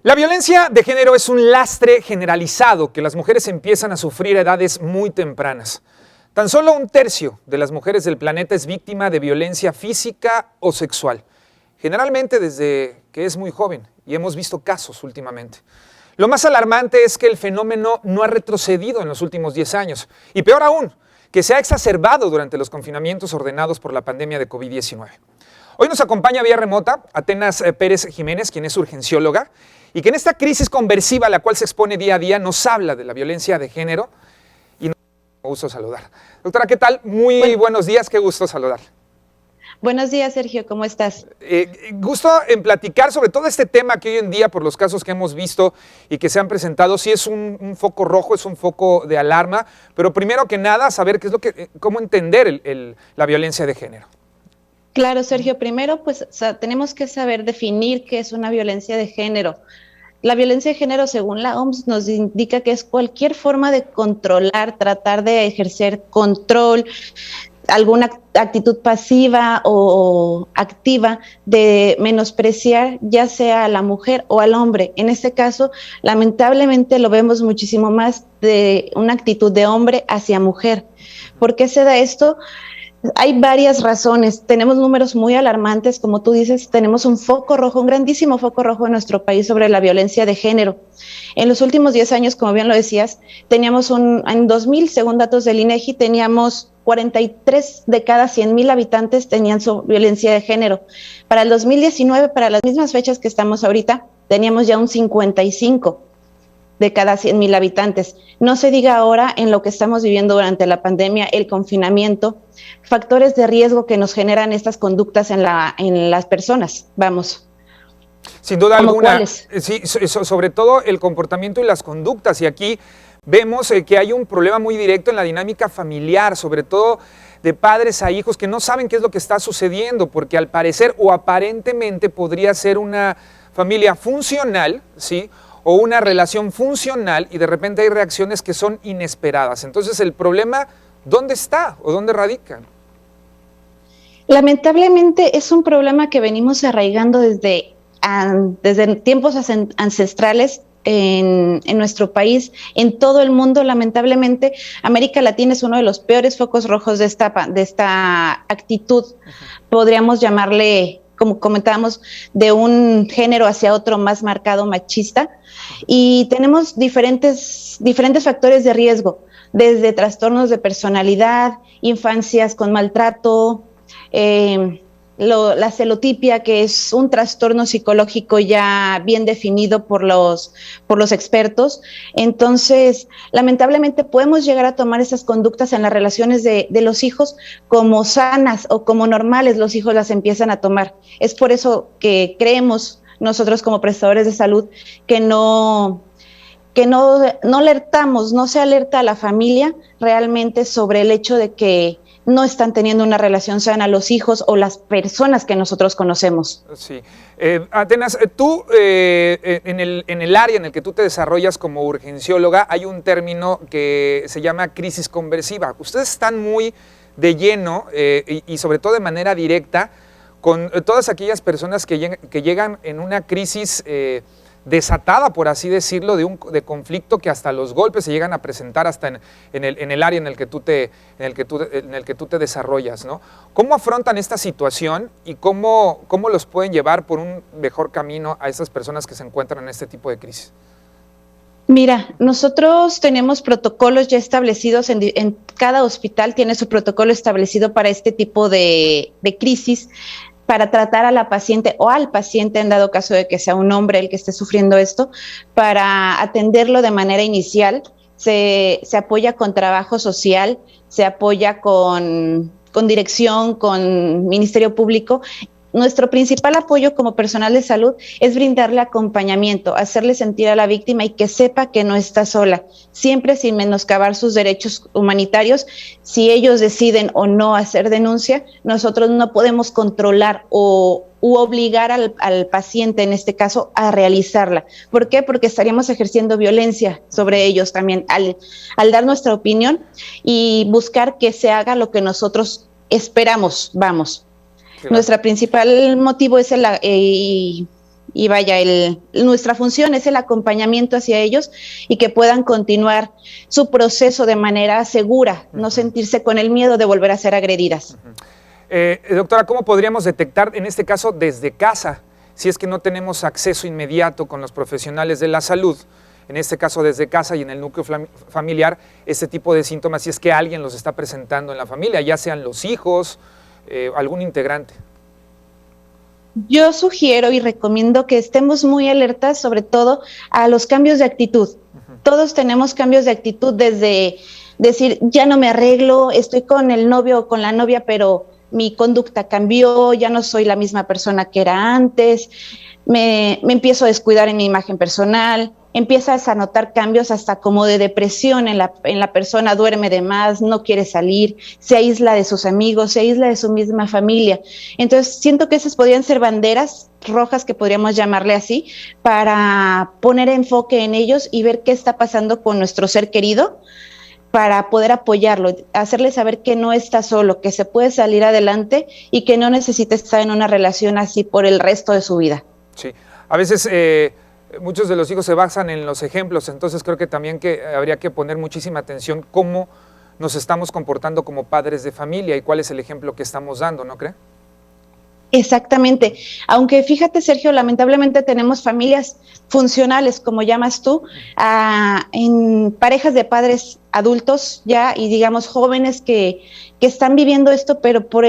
La violencia de género es un lastre generalizado que las mujeres empiezan a sufrir a edades muy tempranas. Tan solo 1/3 de las mujeres del planeta es víctima de violencia física o sexual, generalmente desde que es muy joven, y hemos visto casos últimamente. Lo más alarmante es que el fenómeno no ha retrocedido en los últimos 10 años, y peor aún, que se ha exacerbado durante los confinamientos ordenados por la pandemia de COVID-19. Hoy nos acompaña vía remota Atenas Pérez Jiménez, quien es urgencióloga, y que en esta crisis conversiva a la cual se expone día a día nos habla de la violencia de género y nos da gusto saludar. Doctora, ¿qué tal? Muy buenos días, qué gusto saludar. Buenos días, Sergio, ¿cómo estás? Gusto en platicar sobre todo este tema que hoy en día, por los casos que hemos visto y que se han presentado, sí es un foco rojo, es un foco de alarma, pero primero que nada, saber cómo entender la violencia de género. Claro, Sergio, primero pues tenemos que saber definir qué es una violencia de género. La violencia de género, según la OMS, nos indica que es cualquier forma de controlar, tratar de ejercer control, alguna actitud pasiva o activa de menospreciar ya sea a la mujer o al hombre. En este caso, lamentablemente lo vemos muchísimo más de una actitud de hombre hacia mujer. ¿Por qué se da esto? Hay varias razones. Tenemos números muy alarmantes, como tú dices, tenemos un foco rojo, un grandísimo foco rojo en nuestro país sobre la violencia de género. En los últimos 10 años, como bien lo decías, teníamos en 2000, según datos del INEGI, teníamos 43 de cada 100,000 habitantes tenían su violencia de género. Para el 2019, para las mismas fechas que estamos ahorita, teníamos ya un 55 de cada 100,000 habitantes. No se diga ahora en lo que estamos viviendo durante la pandemia, el confinamiento, factores de riesgo que nos generan estas conductas en las personas. Vamos. Sin duda alguna, sí, sobre todo el comportamiento y las conductas, y aquí vemos que hay un problema muy directo en la dinámica familiar, sobre todo de padres a hijos que no saben qué es lo que está sucediendo, porque al parecer o aparentemente podría ser una familia funcional, ¿sí?, o una relación funcional, y de repente hay reacciones que son inesperadas. Entonces, el problema, ¿dónde está o dónde radica? Lamentablemente es un problema que venimos arraigando desde tiempos ancestrales en nuestro país, en todo el mundo. Lamentablemente, América Latina es uno de los peores focos rojos de esta actitud. Podríamos llamarle, como comentábamos, de un género hacia otro más marcado machista, y tenemos diferentes factores de riesgo, desde trastornos de personalidad, infancias con maltrato, la celotipia, que es un trastorno psicológico ya bien definido por los expertos. Entonces, lamentablemente podemos llegar a tomar esas conductas en las relaciones de los hijos como sanas o como normales. Los hijos las empiezan a tomar. Es por eso que creemos nosotros como prestadores de salud que no alertamos, no se alerta a la familia realmente sobre el hecho de que no están teniendo una relación sana los hijos o las personas que nosotros conocemos. Sí. Atenas, tú en el área en el que tú te desarrollas como urgencióloga hay un término que se llama crisis conversiva. Ustedes están muy de lleno y sobre todo de manera directa con todas aquellas personas que llegan en una crisis desatada, por así decirlo, de conflicto, que hasta los golpes se llegan a presentar hasta en el área en el que tú te desarrollas, ¿no? ¿Cómo afrontan esta situación y cómo los pueden llevar por un mejor camino a esas personas que se encuentran en este tipo de crisis? Mira, nosotros tenemos protocolos ya establecidos, en cada hospital tiene su protocolo establecido para este tipo de crisis, para tratar a la paciente o al paciente, en dado caso de que sea un hombre el que esté sufriendo esto, para atenderlo de manera inicial. Se apoya con trabajo social, se apoya con dirección, con Ministerio Público. Nuestro principal apoyo como personal de salud es brindarle acompañamiento, hacerle sentir a la víctima y que sepa que no está sola, siempre sin menoscabar sus derechos humanitarios. Si ellos deciden o no hacer denuncia, nosotros no podemos controlar u obligar al paciente, en este caso, a realizarla. ¿Por qué? Porque estaríamos ejerciendo violencia sobre ellos también al dar nuestra opinión y buscar que se haga lo que nosotros esperamos. Vamos. Claro. Nuestro principal motivo es y vaya, nuestra función es el acompañamiento hacia ellos y que puedan continuar su proceso de manera segura, no sentirse con el miedo de volver a ser agredidas. Doctora, ¿cómo podríamos detectar en este caso desde casa, si es que no tenemos acceso inmediato con los profesionales de la salud, en este caso desde casa y en el núcleo familiar, este tipo de síntomas, si es que alguien los está presentando en la familia, ya sean los hijos, algún integrante? Yo sugiero y recomiendo que estemos muy alertas, sobre todo a los cambios de actitud. Todos tenemos cambios de actitud, desde decir, ya no me arreglo, estoy con el novio o con la novia, pero mi conducta cambió, ya no soy la misma persona que era antes, me empiezo a descuidar en mi imagen personal, empiezas a notar cambios hasta como de depresión en la persona, duerme de más, no quiere salir, se aísla de sus amigos, se aísla de su misma familia. Entonces siento que esas podrían ser banderas rojas, que podríamos llamarle así, para poner enfoque en ellos y ver qué está pasando con nuestro ser querido, para poder apoyarlo, hacerle saber que no está solo, que se puede salir adelante y que no necesita estar en una relación así por el resto de su vida. Sí, a veces muchos de los hijos se basan en los ejemplos, entonces creo que también habría que poner muchísima atención cómo nos estamos comportando como padres de familia y cuál es el ejemplo que estamos dando, ¿no cree? Exactamente, aunque fíjate, Sergio, lamentablemente tenemos familias funcionales, como llamas tú, en parejas de padres adultos ya, y digamos jóvenes que están viviendo esto, pero por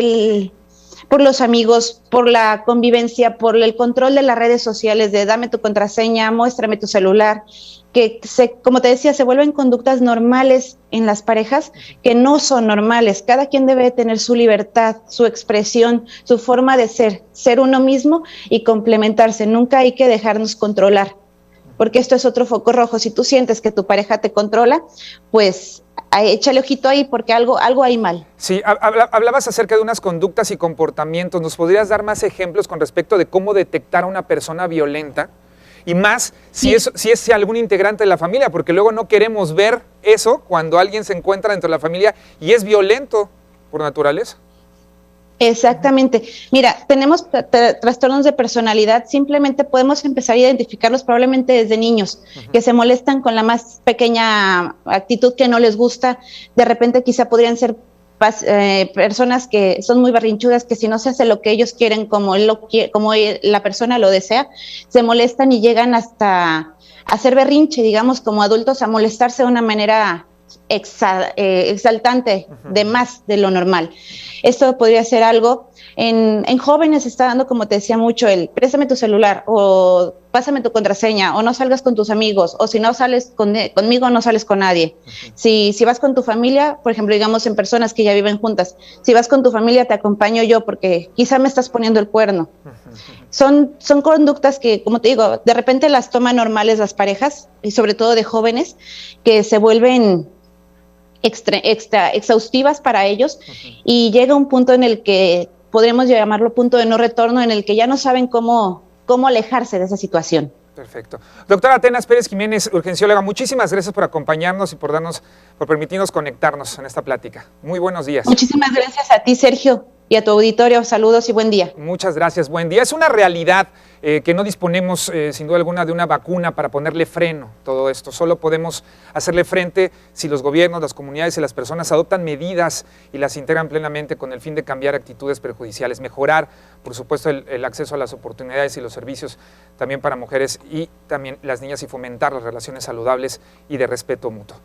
los amigos, por la convivencia, por el control de las redes sociales, de dame tu contraseña, muéstrame tu celular, que como te decía, se vuelven conductas normales en las parejas que no son normales. Cada quien debe tener su libertad, su expresión, su forma de ser uno mismo y complementarse. Nunca hay que dejarnos controlar, porque esto es otro foco rojo. Si tú sientes que tu pareja te controla, pues échale ojito ahí, porque algo hay mal. Sí, hablabas acerca de unas conductas y comportamientos. ¿Nos podrías dar más ejemplos con respecto de cómo detectar a una persona violenta? Y más si es algún integrante de la familia, porque luego no queremos ver eso cuando alguien se encuentra dentro de la familia y es violento por naturaleza. Exactamente. Mira, tenemos trastornos de personalidad, simplemente podemos empezar a identificarlos probablemente desde niños, que se molestan con la más pequeña actitud que no les gusta. De repente quizá podrían ser personas que son muy berrinchudas, que si no se hace lo que ellos quieren como la persona lo desea, se molestan y llegan hasta hacer berrinche, digamos, como adultos, a molestarse de una manera exaltante, de más de lo normal. Esto podría ser algo. En jóvenes está dando, como te decía, mucho el préstame tu celular, o pásame tu contraseña, o no salgas con tus amigos, o si no sales conmigo, no sales con nadie. Si vas con tu familia, por ejemplo, digamos en personas que ya viven juntas, si vas con tu familia te acompaño yo porque quizá me estás poniendo el cuerno. Son conductas que, como te digo, de repente las toman normales las parejas, y sobre todo de jóvenes, que se vuelven exhaustivas para ellos, y llega un punto en el que podríamos llamarlo punto de no retorno, en el que ya no saben cómo alejarse de esa situación. Perfecto. Doctora Atenas Pérez Jiménez, urgencióloga, muchísimas gracias por acompañarnos y por permitirnos conectarnos en esta plática. Muy buenos días. Muchísimas gracias a ti, Sergio, y a tu auditorio. Saludos y buen día. Muchas gracias, buen día. Es una realidad que no disponemos, sin duda alguna, de una vacuna para ponerle freno a todo esto. Solo podemos hacerle frente si los gobiernos, las comunidades y las personas adoptan medidas y las integran plenamente con el fin de cambiar actitudes perjudiciales, mejorar, por supuesto, el acceso a las oportunidades y los servicios también para mujeres y también las niñas, y fomentar las relaciones saludables y de respeto mutuo.